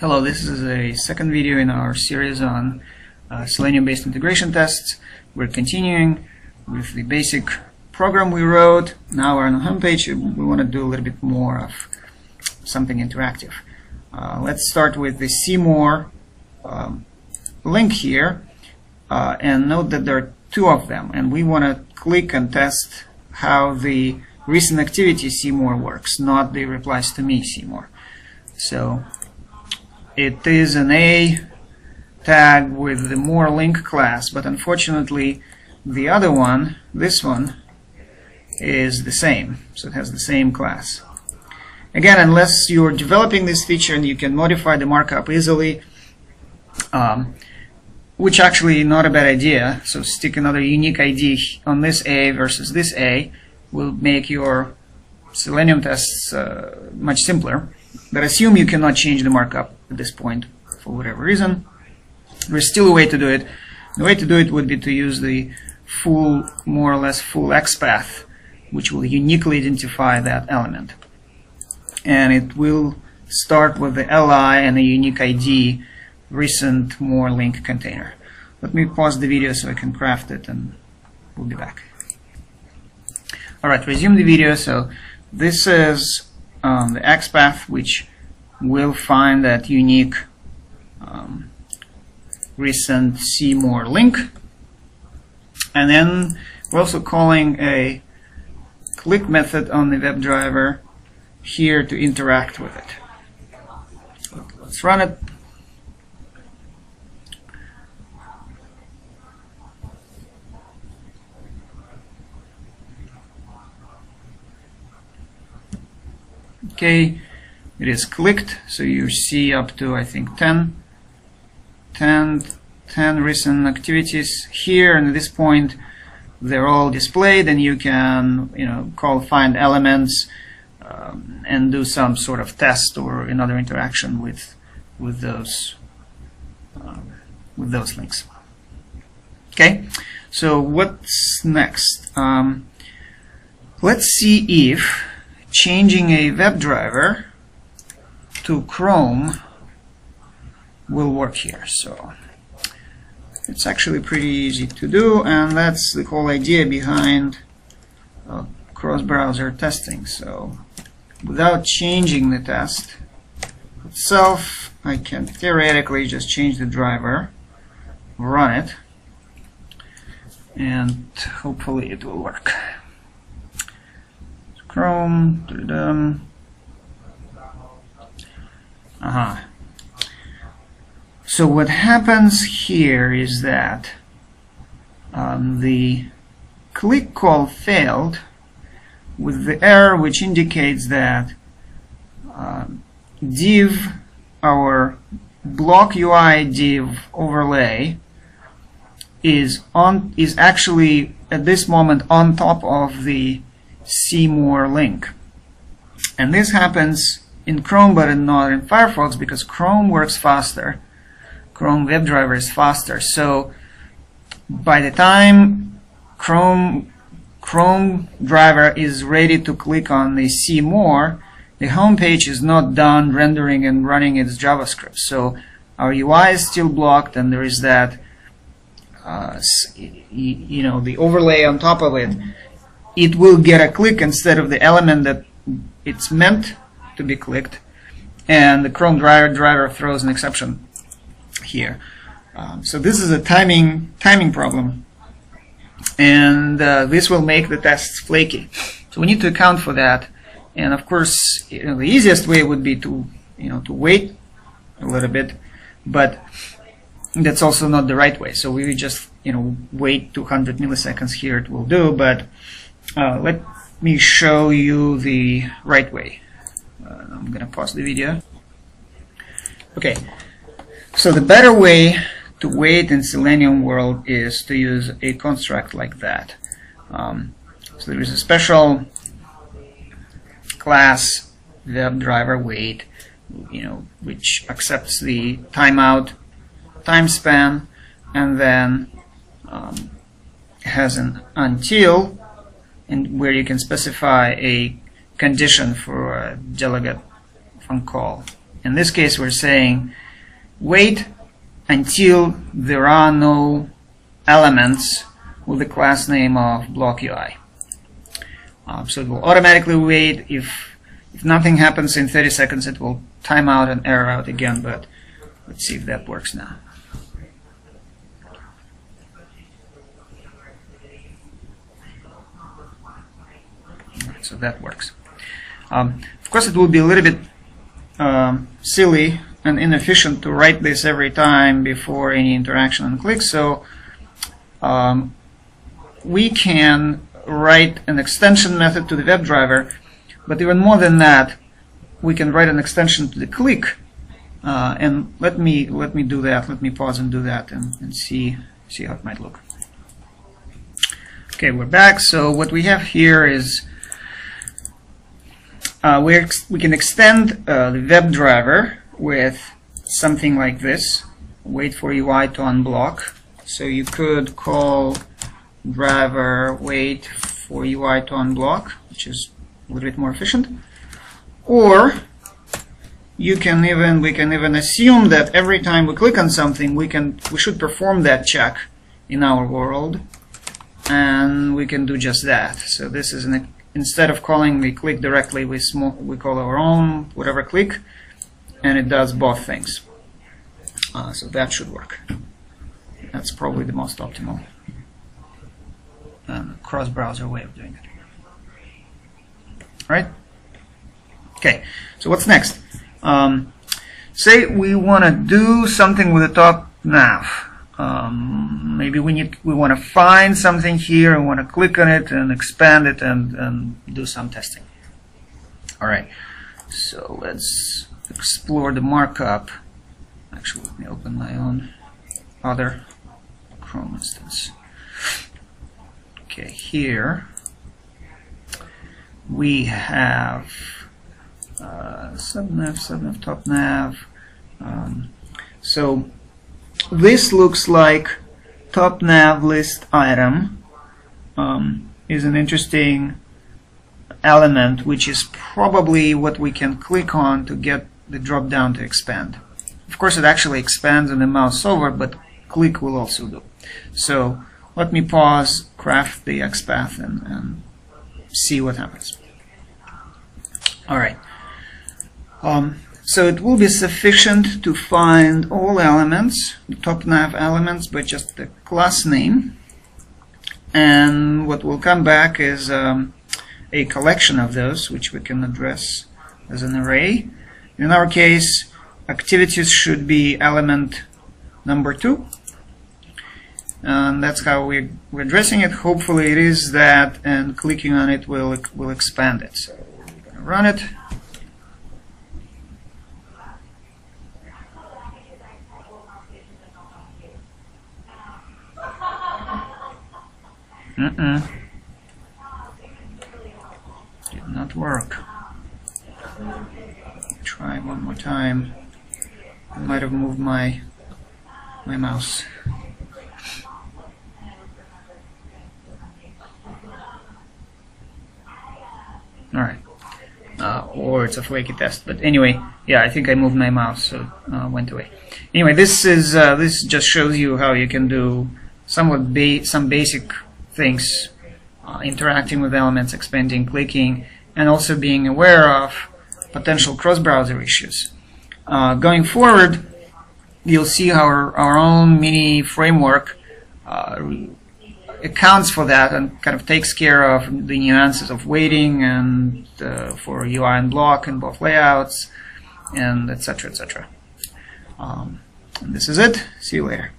Hello, this is a second video in our series on Selenium-based integration tests. We're continuing with the basic program we wrote. Now we're on the home page. We want to do a little bit more of something interactive. Let's start with the see more link here, and note that there are two of them, and we want to click and test how the recent activity see more works, not the replies to me see more. So it is an A tag with the more link class, but unfortunately the other one, this one, is the same, so it has the same class. Again, unless you're developing this feature and you can modify the markup easily, which actually not a bad idea, so stick another unique ID on this A versus this A will make your Selenium tests much simpler. But assume you cannot change the markup at this point for whatever reason. There's still a way to do it. The way to do it would be to use the full, more or less full XPath, which will uniquely identify that element. And it will start with the LI and a unique ID recent more link container. Let me pause the video so I can craft it, and we'll be back. Alright, resume the video. So this is the XPath, which will find that unique recent see more link, and then we're also calling a click method on the WebDriver here to interact with it. Let's run it. Okay, it is clicked, so you see up to, I think, 10 recent activities here, and at this point they're all displayed, and you can call find elements and do some sort of test or another interaction with those links. Okay, so what's next? Let's see if changing a WebDriver to Chrome will work here. So it's actually pretty easy to do, and that's the whole idea behind cross-browser testing. So without changing the test itself, I can theoretically just change the driver, run it, and hopefully it will work. Chrome. So what happens here is that the click call failed with the error which indicates that div, our block UI div overlay, is actually at this moment on top of the see more link. And this happens in Chrome but not in Firefox, because Chrome works faster. Chrome WebDriver is faster. So by the time Chrome driver is ready to click on the see more, the home page is not done rendering and running its JavaScript. So our UI is still blocked, and there is that the overlay on top of it. It will get a click instead of the element that it's meant to be clicked, and the Chrome driver throws an exception here. So this is a timing problem, and this will make the tests flaky. So we need to account for that, and of course, the easiest way would be to wait a little bit, but that's also not the right way. So we just wait 200 milliseconds here. It will do, but let me show you the right way. I'm going to pause the video. Okay, so the better way to wait in Selenium world is to use a construct like that. So there is a special class WebDriver wait, which accepts the timeout time span, and then has an until, and where you can specify a condition for a delegate func call. In this case, we're saying wait until there are no elements with the class name of block UI. So it will automatically wait. If nothing happens in 30 seconds, it will time out and error out again, but let's see if that works now. So that works. Of course, it will be a little bit silly and inefficient to write this every time before any interaction and click, so we can write an extension method to the WebDriver, but even more than that, we can write an extension to the click. And let me do that. Let me pause and do that and see how it might look. Okay, we're back. So what we have here is we can extend the WebDriver with something like this. Wait for UI to unblock. So you could call driver wait for UI to unblock, which is a little bit more efficient. Or we can even assume that every time we click on something, we should perform that check in our world, and we can do just that. So this is instead of calling the click directly, we call our own whatever click, and it does both things. So that should work. That's probably the most optimal cross-browser way of doing it. All right? Okay, so what's next? Say we want to do something with the top nav. Maybe we want to find something here and want to click on it and expand it and do some testing. All right, so let's explore the markup. Actually, let me open my own other Chrome instance. Okay, here we have subnav, top nav. So this looks like top nav list item is an interesting element, which is probably what we can click on to get the drop down to expand. Of course, it actually expands on the mouse over, but click will also do. So let me pause, craft the XPath, and see what happens. All right. So it will be sufficient to find all elements, the top nav elements, by just the class name. And what will come back is a collection of those, which we can address as an array. In our case, activities should be element number 2. And that's how we're addressing it. Hopefully it is that, and clicking on it will expand it. So we're going to run it. Did not work. Try one more time. I might have moved my mouse. Alright. Or it's a flaky test. But anyway, yeah, I think I moved my mouse, so it went away. Anyway, this just shows you how you can do some basic things, interacting with elements, expanding, clicking, and also being aware of potential cross-browser issues. Going forward, you'll see how our own mini framework accounts for that and kind of takes care of the nuances of waiting and for UI and block in both layouts, and etc., etc. And this is it. See you later.